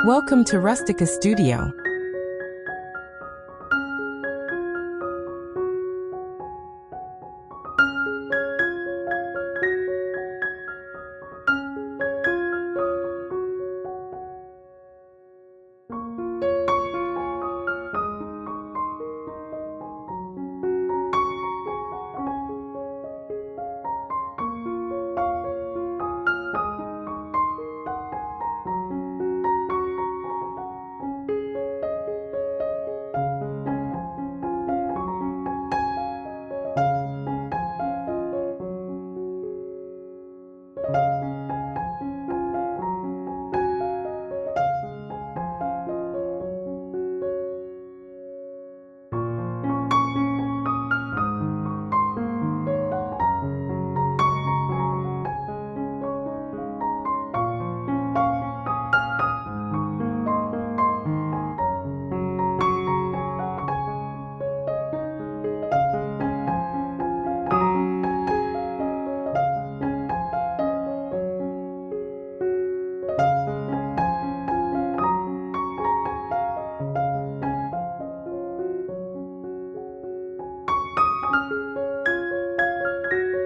Welcome to Rustic Studio.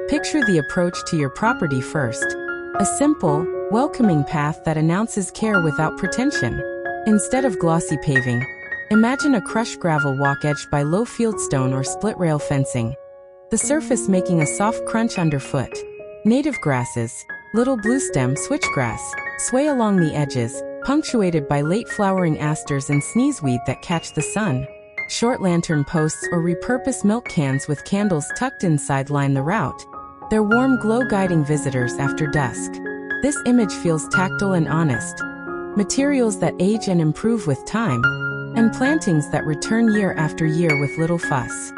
Picture the approach to your property first. A simple, welcoming path that announces care without pretension. Instead of glossy paving, imagine a crushed gravel walk edged by low fieldstone or split-rail fencing, the surface making a soft crunch underfoot. Native grasses, little bluestem switchgrass, sway along the edges, punctuated by late-flowering asters and sneezeweed that catch the sun. Short lantern posts or repurposed milk cans with candles tucked inside line the route, their warm glow guiding visitors after dusk. This image feels tactile and honest. Materials that age and improve with time, and plantings that return year after year with little fuss.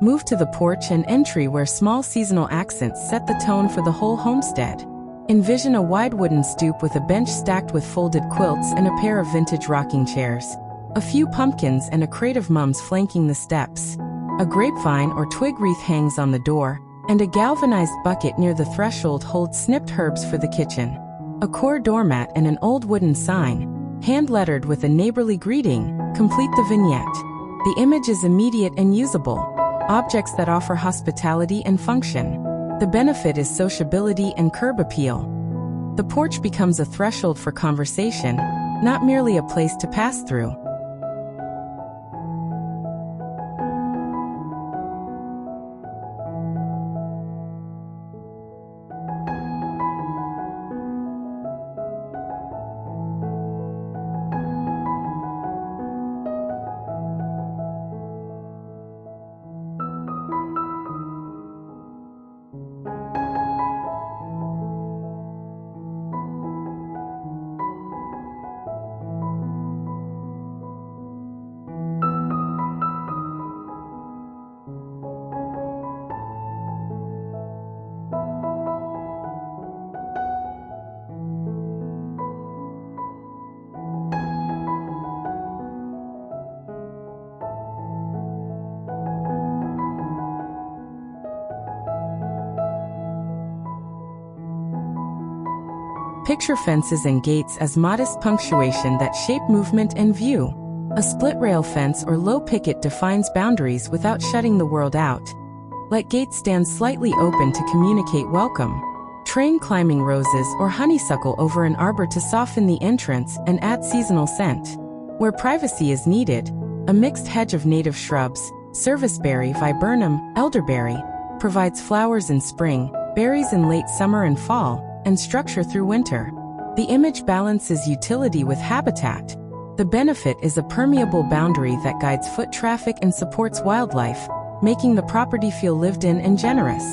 Move to the porch and entry where small seasonal accents set the tone for the whole homestead. Envision a wide wooden stoop with a bench stacked with folded quilts and a pair of vintage rocking chairs. A few pumpkins and a crate of mums flanking the steps. A grapevine or twig wreath hangs on the door, and a galvanized bucket near the threshold holds snipped herbs for the kitchen. A core doormat and an old wooden sign, hand-lettered with a neighborly greeting, complete the vignette. The image is immediate and usable. Objects that offer hospitality and function. The benefit is sociability and curb appeal. The porch becomes a threshold for conversation, not merely a place to pass through. Picture fences and gates as modest punctuation that shape movement and view. A split rail fence or low picket defines boundaries without shutting the world out. Let gates stand slightly open to communicate welcome. Train climbing roses or honeysuckle over an arbor to soften the entrance and add seasonal scent. Where privacy is needed, a mixed hedge of native shrubs, serviceberry, viburnum, elderberry, provides flowers in spring, berries in late summer and fall, and structure through winter. The image balances utility with habitat. The benefit is a permeable boundary that guides foot traffic and supports wildlife, making the property feel lived in and generous.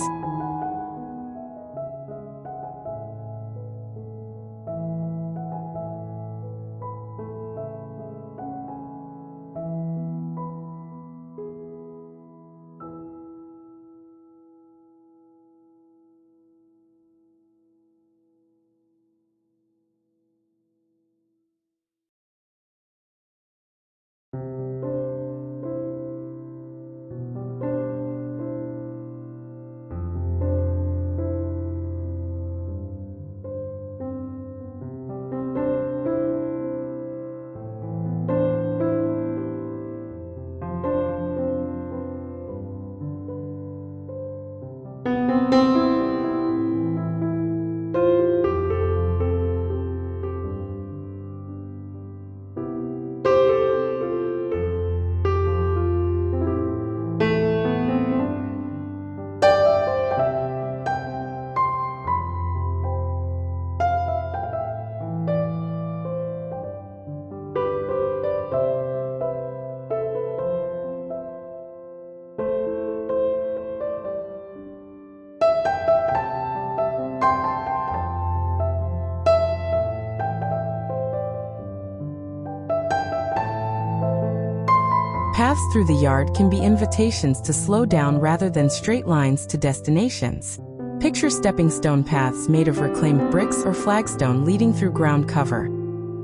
Paths through the yard can be invitations to slow down rather than straight lines to destinations. Picture stepping stone paths made of reclaimed bricks or flagstone leading through ground cover.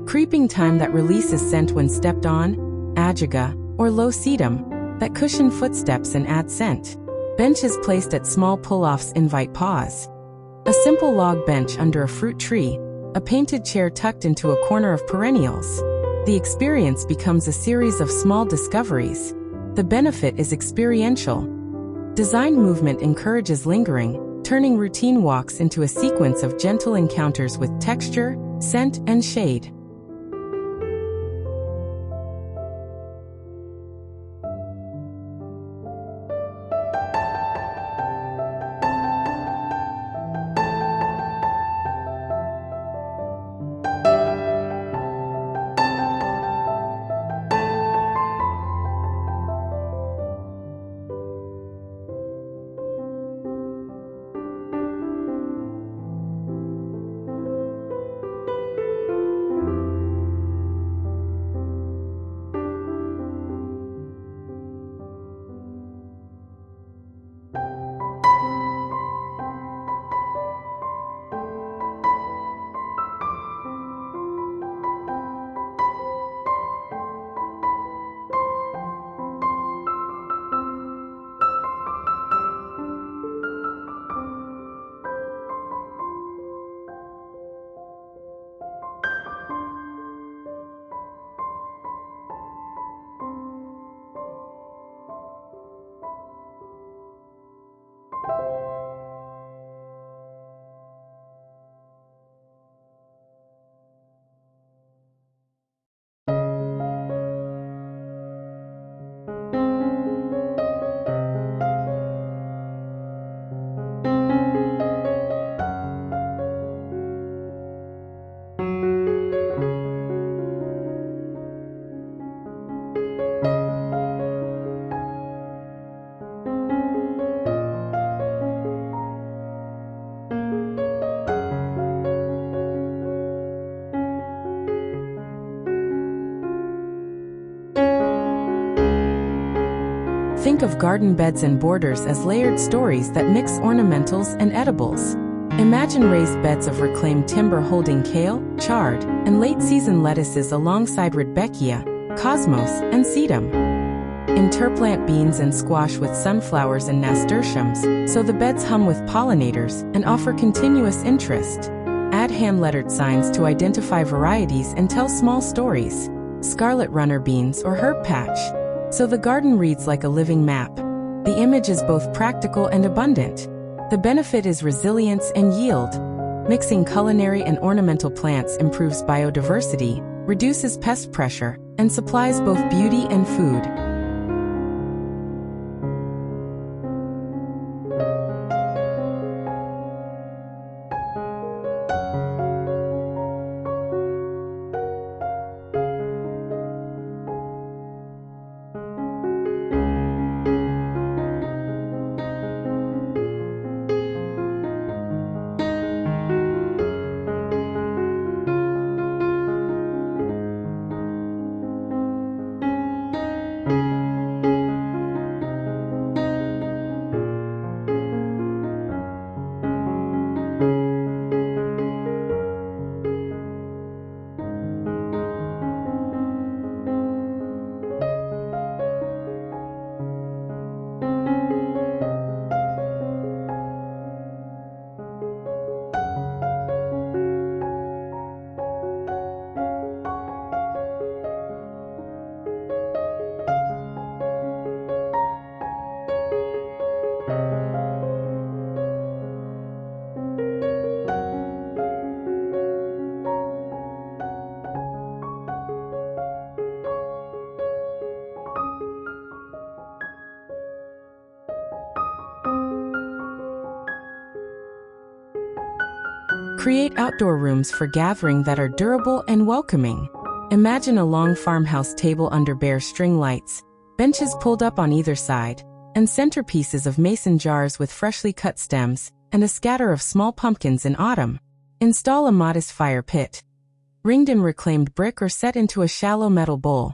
Creeping thyme that releases scent when stepped on, ajaga, or low sedum, that cushion footsteps and add scent. Benches placed at small pull-offs invite pause. A simple log bench under a fruit tree, a painted chair tucked into a corner of perennials. The experience becomes a series of small discoveries. The benefit is experiential. Design movement encourages lingering, turning routine walks into a sequence of gentle encounters with texture, scent, and shade. Think of garden beds and borders as layered stories that mix ornamentals and edibles. Imagine raised beds of reclaimed timber holding kale, chard, and late-season lettuces alongside rudbeckia, cosmos, and sedum. Interplant beans and squash with sunflowers and nasturtiums, so the beds hum with pollinators and offer continuous interest. Add hand-lettered signs to identify varieties and tell small stories. Scarlet runner beans or herb patch, so the garden reads like a living map. The image is both practical and abundant. The benefit is resilience and yield. Mixing culinary and ornamental plants improves biodiversity, reduces pest pressure, and supplies both beauty and food. Create outdoor rooms for gathering that are durable and welcoming. Imagine a long farmhouse table under bare string lights, benches pulled up on either side, and centerpieces of mason jars with freshly cut stems, and a scatter of small pumpkins in autumn. Install a modest fire pit, ringed in reclaimed brick or set into a shallow metal bowl,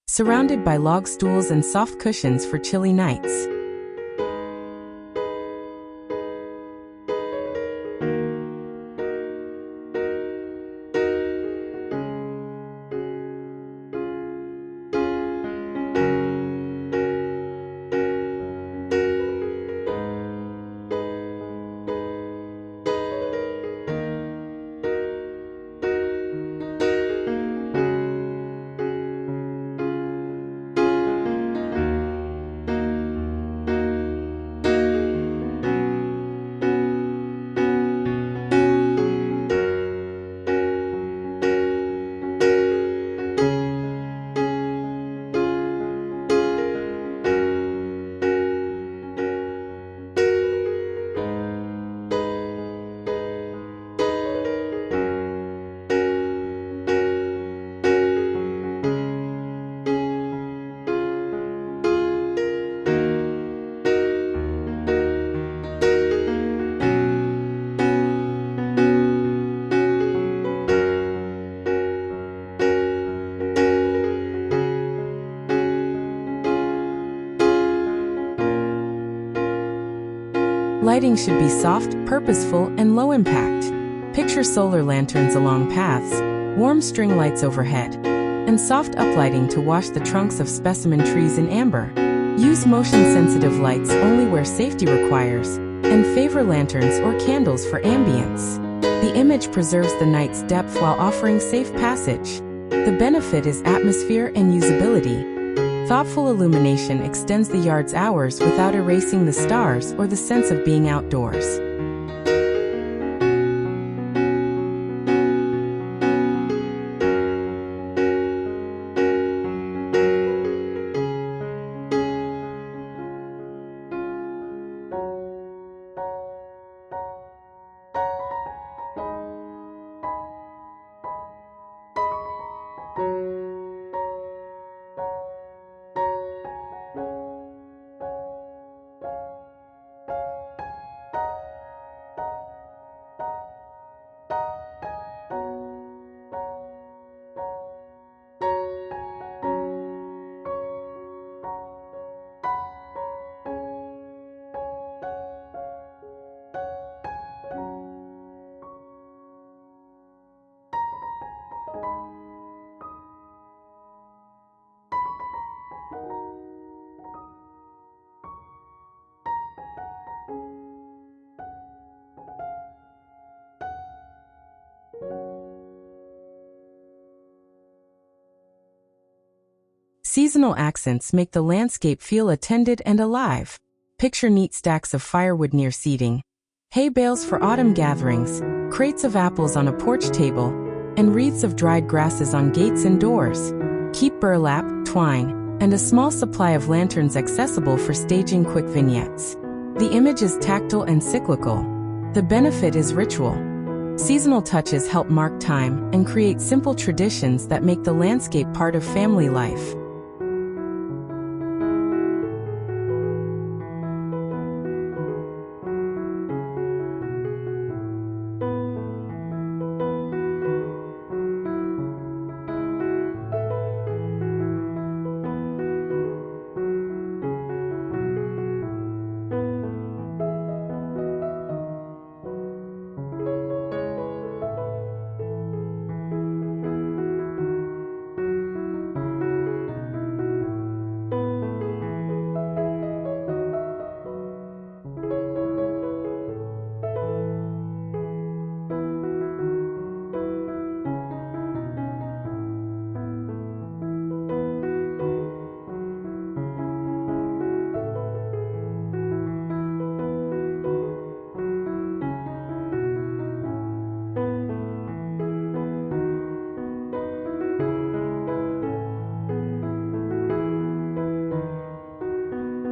surrounded by log stools and soft cushions for chilly nights. Lighting should be soft, purposeful, and low impact. Picture solar lanterns along paths, warm string lights overhead, and soft uplighting to wash the trunks of specimen trees in amber. Use motion-sensitive lights only where safety requires, and favor lanterns or candles for ambience. The image preserves the night's depth while offering safe passage. The benefit is atmosphere and usability. Thoughtful illumination extends the yard's hours without erasing the stars or the sense of being outdoors. Seasonal accents make the landscape feel attended and alive. Picture neat stacks of firewood near seating, hay bales for autumn gatherings, crates of apples on a porch table, and wreaths of dried grasses on gates and doors. Keep burlap, twine, and a small supply of lanterns accessible for staging quick vignettes. The image is tactile and cyclical. The benefit is ritual. Seasonal touches help mark time and create simple traditions that make the landscape part of family life.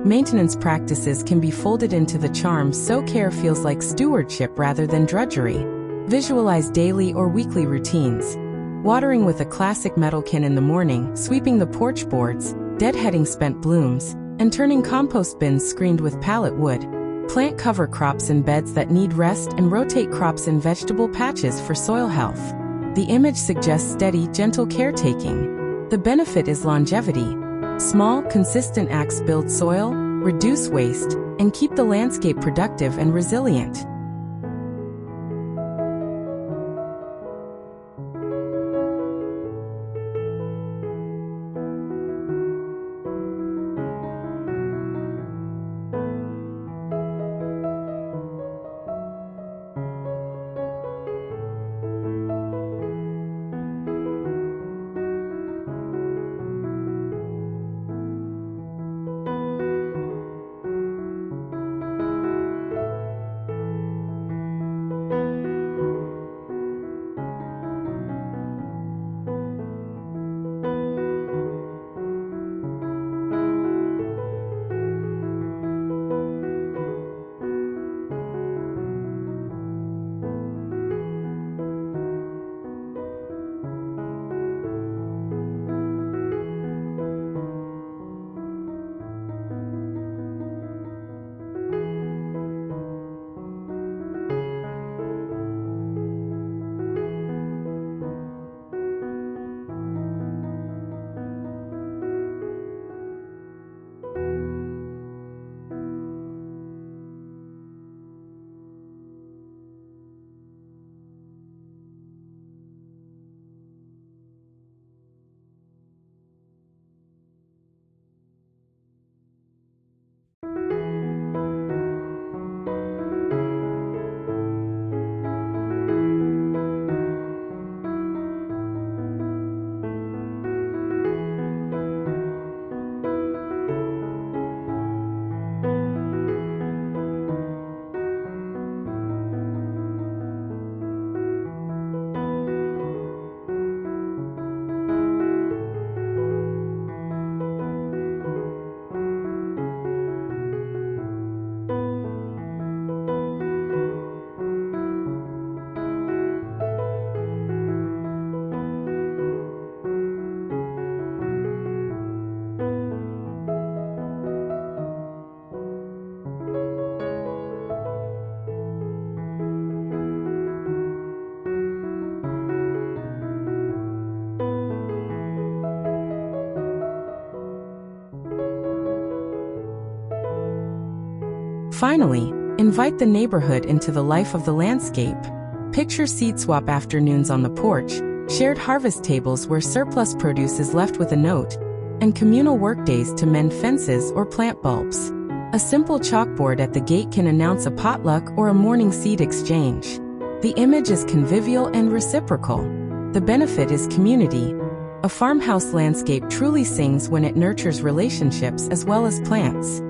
Maintenance practices can be folded into the charm so care feels like stewardship rather than drudgery. Visualize daily or weekly routines. Watering with a classic metal can in the morning, sweeping the porch boards, deadheading spent blooms, and turning compost bins screened with pallet wood. Plant cover crops in beds that need rest and rotate crops in vegetable patches for soil health. The image suggests steady, gentle caretaking. The benefit is longevity. Small, consistent acts build soil, reduce waste, and keep the landscape productive and resilient. Finally, invite the neighborhood into the life of the landscape. Picture seed swap afternoons on the porch, shared harvest tables where surplus produce is left with a note, and communal workdays to mend fences or plant bulbs. A simple chalkboard at the gate can announce a potluck or a morning seed exchange. The image is convivial and reciprocal. The benefit is community. A farmhouse landscape truly sings when it nurtures relationships as well as plants.